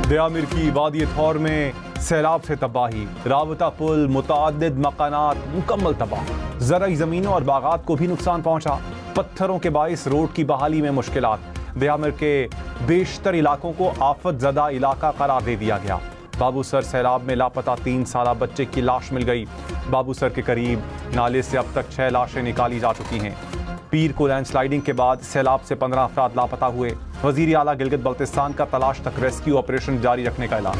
दयामिर की वादी थौर में सैलाब से तबाही, राबता पुल, मुतादिद मकानात मुकम्मल तबाह। ज़राई ज़मीनों और बागात को भी नुकसान पहुंचा। पत्थरों के बाइस रोड की बहाली में मुश्किलात। दयामिर के बेशतर इलाकों को आफत ज़दा इलाका करार दे दिया गया। बाबूसर सैलाब में लापता 3 साला बच्चे की लाश मिल गई। बाबूसर के करीब नाले से अब तक 6 लाशें निकाली जा चुकी हैं। पीर को लैंडस्लाइडिंग के बाद सैलाब से 15 अफराद लापता हुए। वजीर आला गिलगित बल्तिस्तान का तलाश तक रेस्क्यू ऑपरेशन जारी रखने का ऐलान।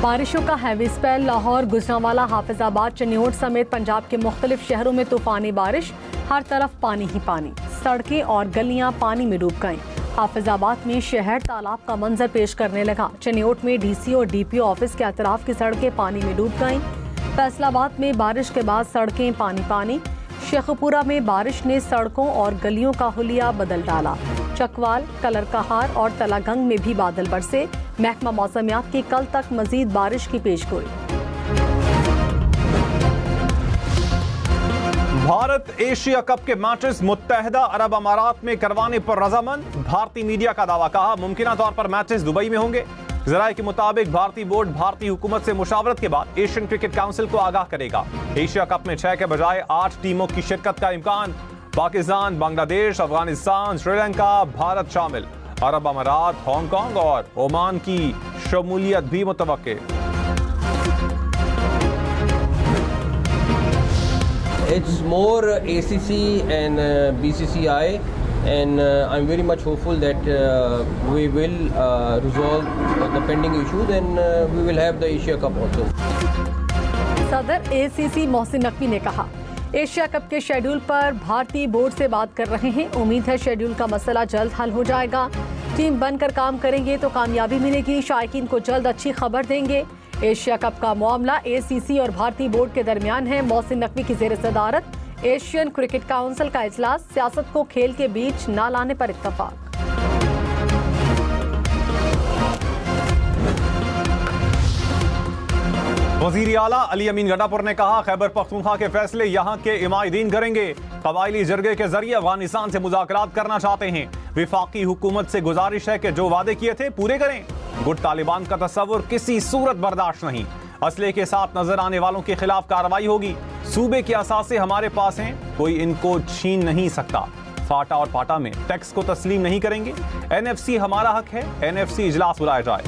बारिशों का हैवी स्पेल। लाहौर, गुजरांवाला, हाफिजाबाद, चन्योट समेत पंजाब के मुख्तलिफ शहरों में तूफानी बारिश। हर तरफ पानी ही पानी। सड़कें और गलियां पानी में डूब गईं। हाफिजाबाद में शहर तालाब का मंजर पेश करने लगा। चन्योट में डीसी और डीपीओ ऑफिस के अतराफ की सड़कें पानी में डूब गईं। फैसलाबाद में बारिश के बाद सड़कें पानी पानी। शेखपुरा में बारिश ने सड़कों और गलियों का हुलिया बदल डाला। चकवाल, कलरकहार और तलागंग में भी बादल बरसे। महकमा मौसमियात की कल तक मजीद बारिश की पेशगोई। भारत एशिया कप के मैचेस मुत्तहदा अरब अमारात में करवाने पर रजामंद। भारतीय मीडिया का दावा। कहा मुमकिन तौर पर मैचेस दुबई में होंगे। जराये के मुताबिक भारतीय बोर्ड भारतीय हुकूमत से मुशावरत के बाद एशियन क्रिकेट काउंसिल को आगाह करेगा। एशिया कप में 6 के बजाय 8 टीमों की शिरकत का इम्कान। पाकिस्तान, बांग्लादेश, अफगानिस्तान, श्रीलंका, भारत शामिल। अरब अमारात, हांगकांग और ओमान की शमूलियत भी मुतवक्के। It's more ACC and BCCI, and I'm very much hopeful that we will resolve the pending issues and we will have the Asia Cup also. सदर ACC मोहसिन नकवी ने कहा एशिया कप के शेड्यूल पर भारतीय बोर्ड से बात कर रहे हैं। उम्मीद है शेड्यूल का मसला जल्द हल हो जाएगा। टीम बनकर काम करेंगे तो कामयाबी मिलेगी। शायकीन को जल्द अच्छी खबर देंगे। एशिया कप का मामला ACC और भारतीय बोर्ड के दरमियान है। मोहसिन नकवी की ज़ेर सदारत एशियन क्रिकेट काउंसिल का इजलास। सियासत को खेल के बीच न लाने पर इत्तफाक। वजीर आला अली अमीन गंडापुर ने कहा खैबर पख्तूनख्वा के फैसले यहाँ के इमायदीन करेंगे। कबायली जरगे के जरिए अफगानिस्तान से मुज़ाकरात करना चाहते हैं। विफाकी हुकूमत से गुजारिश है कि जो वादे किए थे पूरे करें। गुट तालिबान का तस्वुर किसी सूरत बर्दाश्त नहीं। असले के साथ नजर आने वालों के खिलाफ कार्रवाई होगी। सूबे के असासे हमारे पास हैं, कोई इनको छीन नहीं सकता। फाटा और पाटा में टैक्स को तस्लीम नहीं करेंगे। NFC हमारा हक है। NFC इजलास बुलाया जाए।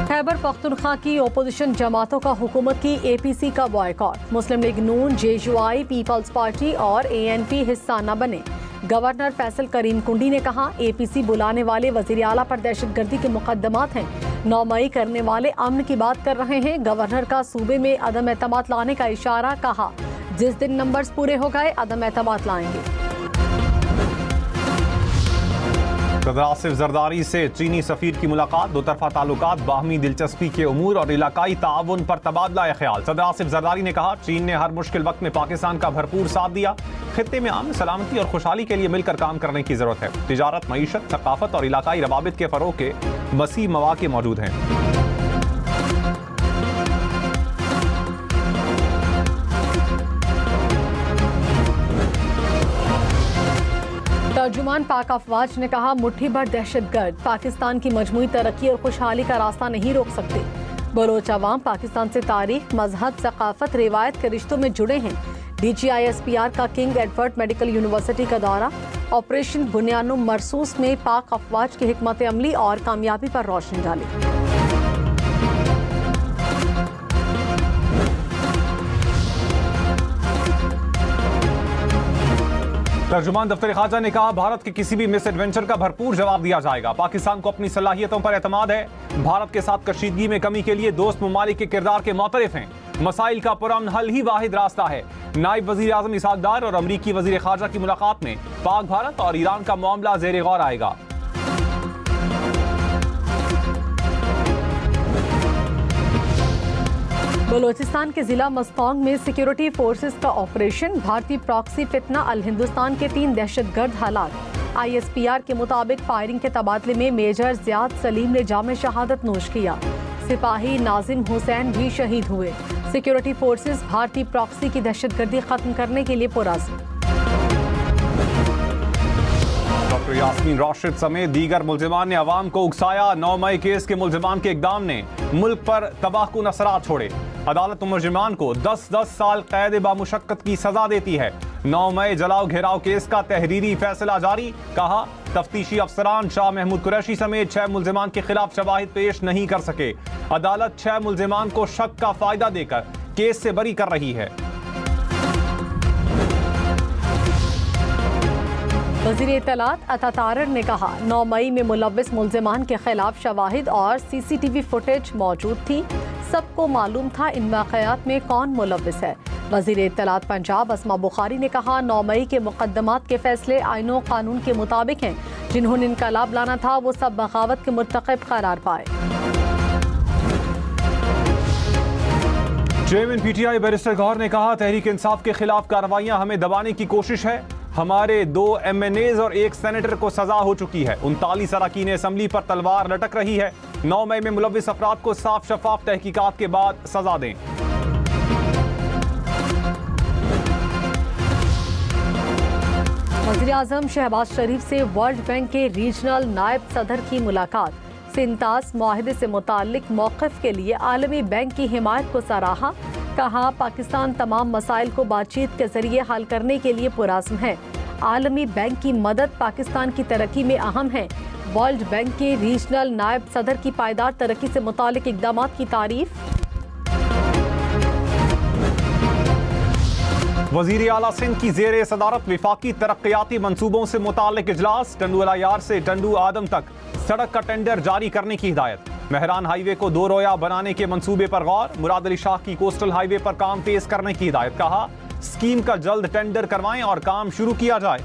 खैबर पख्तूनख्वा की ओपोजिशन जमातों का हुकूमत की APC का बॉयकॉट। मुस्लिम लीग नून, JUI, पीपल्स पार्टी और ANP हिस्सा न बने। गवर्नर फैसल करीम कुंडी ने कहा APC बुलाने वाले वजीर आला पर दहशतगर्दी के मुकदमात हैं। 9 मई करने वाले अमन की बात कर रहे हैं। गवर्नर का सूबे में अदम एतमाद लाने का इशारा। कहा जिस दिन नंबर्स पूरे हो गए अदम एतमाद लाएंगे। सदर आसिफ जरदारी से चीनी सफीर की मुलाकात। दो तरफा ताल्लुकात, बाहमी दिलचस्पी के उमूर और इलाकाई ताउन पर तबादला ख्याल। सदर आसिफ जरदारी ने कहा चीन ने हर मुश्किल वक्त में पाकिस्तान का भरपूर साथ दिया। खित्ते में अमन, सलामती और खुशहाली के लिए मिलकर काम करने की जरूरत है। तिजारत, मईशत, सकाफत और इलाकाई रवाबित के फरोग के वसी मौके मौजूद हैं। तर्जुमान पाक अफवाज ने कहा मुट्ठी भर दहशतगर्द पाकिस्तान की मजमूई तरक्की और खुशहाली का रास्ता नहीं रोक सकते। बलोच अवाम पाकिस्तान से तारीख, मजहब, सकाफत, रिवायत के रिश्तों में जुड़े हैं। DGI-SPR का किंग एडवर्ड मेडिकल यूनिवर्सिटी का दौरा। ऑपरेशन बुनियानुम मरसूस में पाक अफवाज की हिकमत अमली और कामयाबी पर रोशनी डाली। तर्जुमान दफ्तर खाजा ने कहा भारत के किसी भी मिस एडवेंचर का भरपूर जवाब दिया जाएगा। पाकिस्तान को अपनी सलाहियतों पर एतमाद है। भारत के साथ कशीदगी में कमी के लिए दोस्त ममालिक के किरदार के मोतरफ हैं। मसाइल का पुरअमन हल ही वाहिद रास्ता है। नायब वजीर आजम इसहाक डार और अमरीकी वजीर खारजा की मुलाकात में पाक भारत और ईरान का मामला ज़ेर गौर आएगा। बलोचिस्तान के जिला मस्तौंग में सिक्योरिटी फोर्सेस का ऑपरेशन। भारतीय प्रॉक्सी फितना अल हिंदुस्तान के 3 दहशतगर्द हालात। ISPR के मुताबिक फायरिंग के तबादले में मेजर ज़ियाद सलीम ने जाम शहादत नोश किया। सिपाही नाजिम हुसैन भी शहीद हुए। सिक्योरिटी फोर्सेस भारतीय प्रॉक्सी की दहशतगर्दी खत्म करने के लिए पुरअज़्म। डॉक्टर यास्मीन राशिद समेत दीगर मुल्जिमान ने अवाम को उकसाया। 9 मई केस के मुल्जिमान के इक़दाम ने मुल्क पर तबाहकुन असरात छोड़े। अदालत मुल्जिमान को 10-10 साल कैद बामुशक्कत की सजा देती है। 9 मई जलाओ घेराव केस का तहरीरी फैसला जारी। कहा, तफ्तीशी अफसरान शाह महमूद कुरैशी समेत 6 मुल्जिमान के खिलाफ शवाहिद पेश नहीं कर सके। अदालत 6 मुल्जिमान को शक का फायदा देकर केस से बरी कर रही है। वज़ीर इत्तलात अता तारर ने कहा, 9 मई में मुलव्विस मुल्जिमान के खिलाफ शवाहिद और CCTV फुटेज मौजूद थी। सबको मालूम था इन वाक़यात में कौन मुलव्विस है। वज़ीर इत्तलात पंजाब अस्मा बुखारी ने कहा, 9 मई के मुकद्दमात के फैसले आईन व कानून के मुताबिक हैं। जिन्होंने इनकलाब लाना था वो सब बगावत के मुर्तकब करार पाए। चेयरमैन PTI बैरिस्टर गौहर ने कहा, तहरीक इंसाफ के खिलाफ कार्रवाइयां हमें दबाने की कोशिश है। हमारे 2 MNAs और 1 सेनेटर को सजा हो चुकी है। 39 अरकान असम्बली पर तलवार लटक रही है। 9 मई में मुलव्विस अफराद को साफ शफाफ तहकीकात के बाद सजा दें। वज़ीर आज़म शहबाज शरीफ से वर्ल्ड बैंक के रीजनल नायब सदर की मुलाकात। सिंतास मुआहदे से मुताल्लिक मौक़िफ़ के लिए आलमी बैंक की हिमायत को सराहा। कहा, पाकिस्तान तमाम मसाइल को बातचीत के जरिए हल करने के लिए पुरअज़्म है। आलमी बैंक की मदद पाकिस्तान की तरक्की में अहम है। वर्ल्ड बैंक के रीजनल नायब सदर की पायदार तरक्की से मुताल्लिक इक़दामात की तारीफ। वज़ीर आला सिंध की ज़ेरे सदारत विफाकी तरक्याती मंसूबों से मुताल्लिक इजलास। टंडू अलायार से टंडू आदम तक सड़क का टेंडर जारी करने की हिदायत। महरान हाईवे को 2 रोया बनाने के मंसूबे पर गौर। मुराद अली शाह की कोस्टल हाईवे पर काम तेज करने की हिदायत। कहा, स्कीम का जल्द टेंडर करवाएं और काम शुरू किया जाए।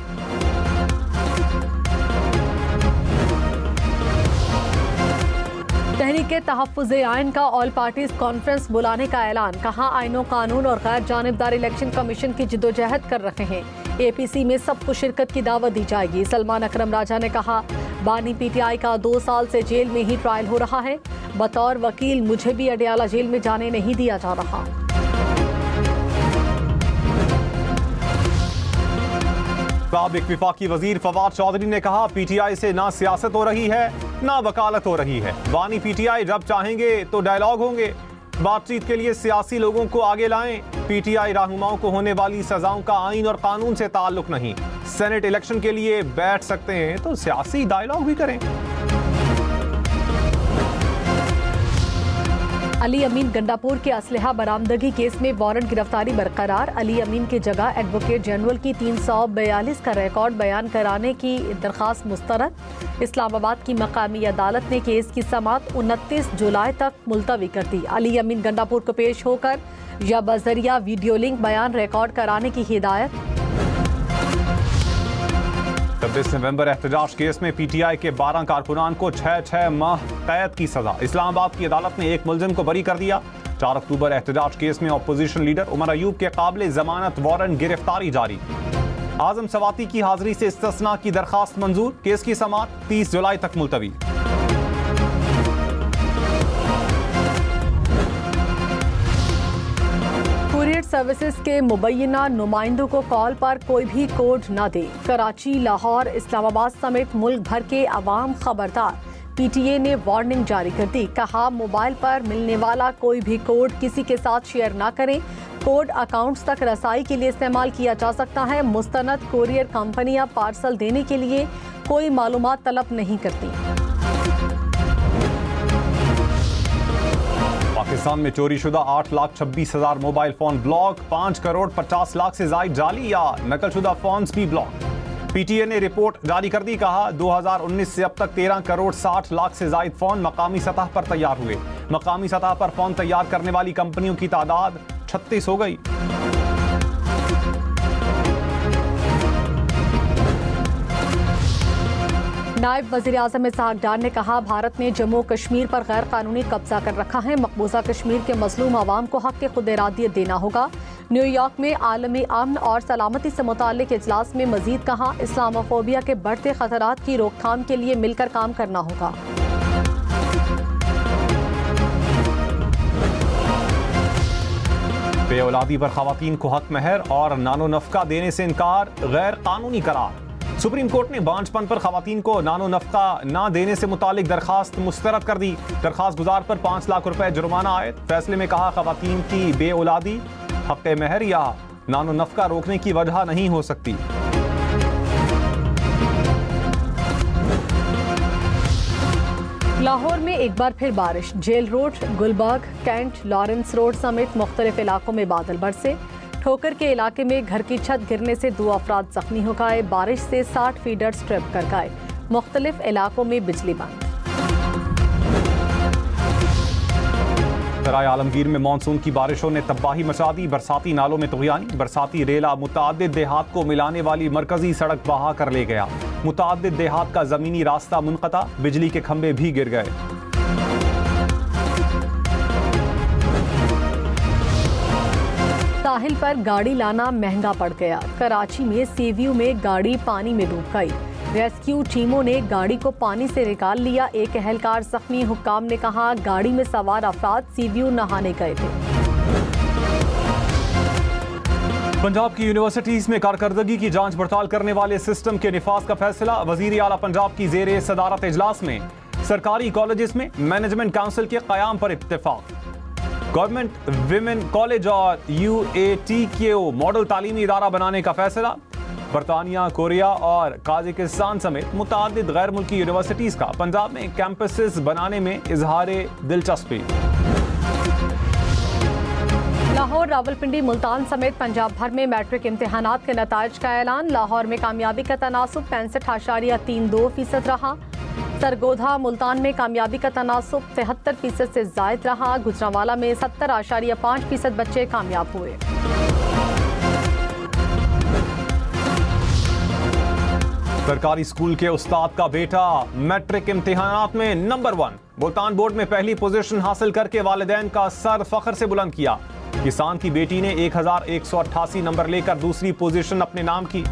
तहरीके तहफ़्फ़ुज़े आइन का ऑल पार्टीज कॉन्फ्रेंस बुलाने का ऐलान। कहा, आईनो कानून और गैर जानिबदार इलेक्शन कमीशन की जिद्दोजहद कर रहे हैं। APC में सबको शिरकत की दावत दी जाएगी। सलमान अकरम राजा ने कहा, बानी PTI का 2 साल से जेल में ही ट्रायल हो रहा है। बतौर वकील मुझे भी अडियाला जेल में जाने नहीं दिया जा रहा। साबिक विफाकी वजीर फवाद चौधरी ने कहा, PTI से ना सियासत हो रही है ना वकालत हो रही है। बानी PTI जब चाहेंगे तो डायलॉग होंगे। बातचीत के लिए सियासी लोगों को आगे लाएं। PTI रहनुमाओं को होने वाली सजाओं का आइन और कानून से ताल्लुक नहीं। सेनेट इलेक्शन के लिए बैठ सकते हैं तो सियासी डायलॉग भी करें। अली अमीन गंडापुर के असलहा बरामदगी केस में वारंट गिरफ्तारी बरकरार। अली अमीन की जगह एडवोकेट जनरल की 342 का रिकॉर्ड बयान कराने की दरख्वास्त मुस्तरद। इस्लामाबाद की मकामी अदालत ने केस की समाअत 29 जुलाई तक मुलतवी कर दी। अली अमीन गंडापुर को पेश होकर या बजरिया वीडियो लिंक बयान रिकॉर्ड कराने की हिदायत। 26 नवंबर एहतजाज केस में PTI के 12 कारकुनान को 6 माह कैद की सजा। इस्लामाबाद की अदालत ने एक मुलजिम को बरी कर दिया। 4 अक्टूबर एहतजाज केस में अपोजिशन लीडर उमर अयूब के काबिल जमानत वारंट गिरफ्तारी जारी। आजम सवाती की हाजिरी से इस्तिस्ना की दरखास्त मंजूर। केस की समाअत 30 जुलाई तक मुलतवी। कुरियर सर्विसेज के मुबैना नुमाइंदों को कॉल पर कोई भी कोड न दे। कराची, लाहौर, इस्लामाबाद समेत मुल्क भर के अवाम खबरदार। PTA ने वार्निंग जारी कर दी। कहा, मोबाइल पर मिलने वाला कोई भी कोड किसी के साथ शेयर ना करें। कोड अकाउंट्स तक रसाई के लिए इस्तेमाल किया जा सकता है। मुस्तनद कुरियर कंपनियां पार्सल देने के लिए कोई मालूमात तलब नहीं करती। पाकिस्तान में चोरी शुदा 8,26,000 mobile phone block. 5 crore 50 lakh से जायद जाली या नकल शुदा फोन्स भी ब्लॉक। PTA ने रिपोर्ट जारी कर दी। कहा, 2019 से अब तक 13 करोड़ 60 लाख से जायद फोन मकामी सतह पर तैयार हुए। मकामी सतह पर फोन तैयार करने वाली कंपनियों की तादाद 36 हो गई। नायब वज़ीर आज़म इसहाक डार ने कहा, भारत ने जम्मू कश्मीर पर गैर कानूनी कब्जा कर रखा है। मकबूजा कश्मीर के मजलूम आवाम को हक के खुद इरादियत देना होगा। न्यूयॉर्क में आलमी अमन और सलामती से मुताल्लिक इजलास में मजीद कहा, इस्लामोफोबिया के बढ़ते खतरात की रोकथाम के लिए मिलकर काम करना होगा। बेऔलादी पर खवातीन को हक महर और नानो नफका देने से इनकार गैर कानूनी करार। सुप्रीम कोर्ट ने बांझपन पर खवातीन को नानो नफका ना देने से मुतालिक दरखास्त मुस्तरद कर दी। दरखास्त गुजार पर 5 लाख रुपए जुर्माना आयद। फैसले में कहा खवातीन की बेऔलादी हक महर या नानो नफका रोकने की वजह नहीं हो सकती। लाहौर में एक बार फिर बारिश। Jail Road, Gulberg, Cantt, Lawrence Road समेत मुख्तलिफ इलाकों में बादल बरसे। ठोकर के इलाके में घर की छत गिरने से 2 अफराद जख्मी हो गए। बारिश से 60 फीडर्स ट्रिप कर गए। मुख्तलिफ इलाकों में बिजली बंद। सराय आलमगीर में मानसून की बारिशों ने तबाही मचा दी। बरसाती नालों में तुग़यानी। बरसाती रेला मुताद्दिद देहात को मिलाने वाली मरकजी सड़क बहा कर ले गया। मुताद्दिद देहात का जमीनी रास्ता मुनक़ता। बिजली के खंभे भी गिर गए। साहिल पर गाड़ी लाना महंगा पड़ गया। कराची में सीव्यू में गाड़ी पानी में डूब गई। रेस्क्यू टीमों ने गाड़ी को पानी से निकाल लिया। एक एहलकार जख्मी। हुक्काम ने कहा गाड़ी में सवार अफराद सीव्यू नहाने गए थे। पंजाब की यूनिवर्सिटीज में कारकर्दगी की जांच पड़ताल करने वाले सिस्टम के निफाज का फैसला। वजीर आला पंजाब की जेर सदारत इजलास में सरकारी कॉलेजेस में मैनेजमेंट काउंसिल के क़याम पर इत्तेफाक। गवर्नमेंट विमेन कॉलेज और UATKO मॉडल तालीमी इदारा बनाने का फैसला। बरतानिया, कोरिया और काजाकिस्तान समेत मुतादिद गैर मुल्की यूनिवर्सिटीज का पंजाब में कैंपसेस बनाने में इजहार दिलचस्पी। लाहौर, रावलपिंडी, मुल्तान समेत पंजाब भर में मैट्रिक इम्तिहानात के नताइज का ऐलान। लाहौर में कामयाबी का तनासुब 65.32% रहा। सरगोधा, मुल्तान में कामयाबी का तनासुब 73% से जायद रहा। गुजरांवाला में 70.5% बच्चे कामयाब हुए। सरकारी स्कूल के उस्ताद का बेटा मैट्रिक इम्तिहानात में नंबर 1। मुल्तान बोर्ड में पहली पोजीशन हासिल करके वालिदैन का सर फख्र से बुलंद किया। किसान की बेटी ने 1188 नंबर लेकर दूसरी पोजीशन अपने नाम की।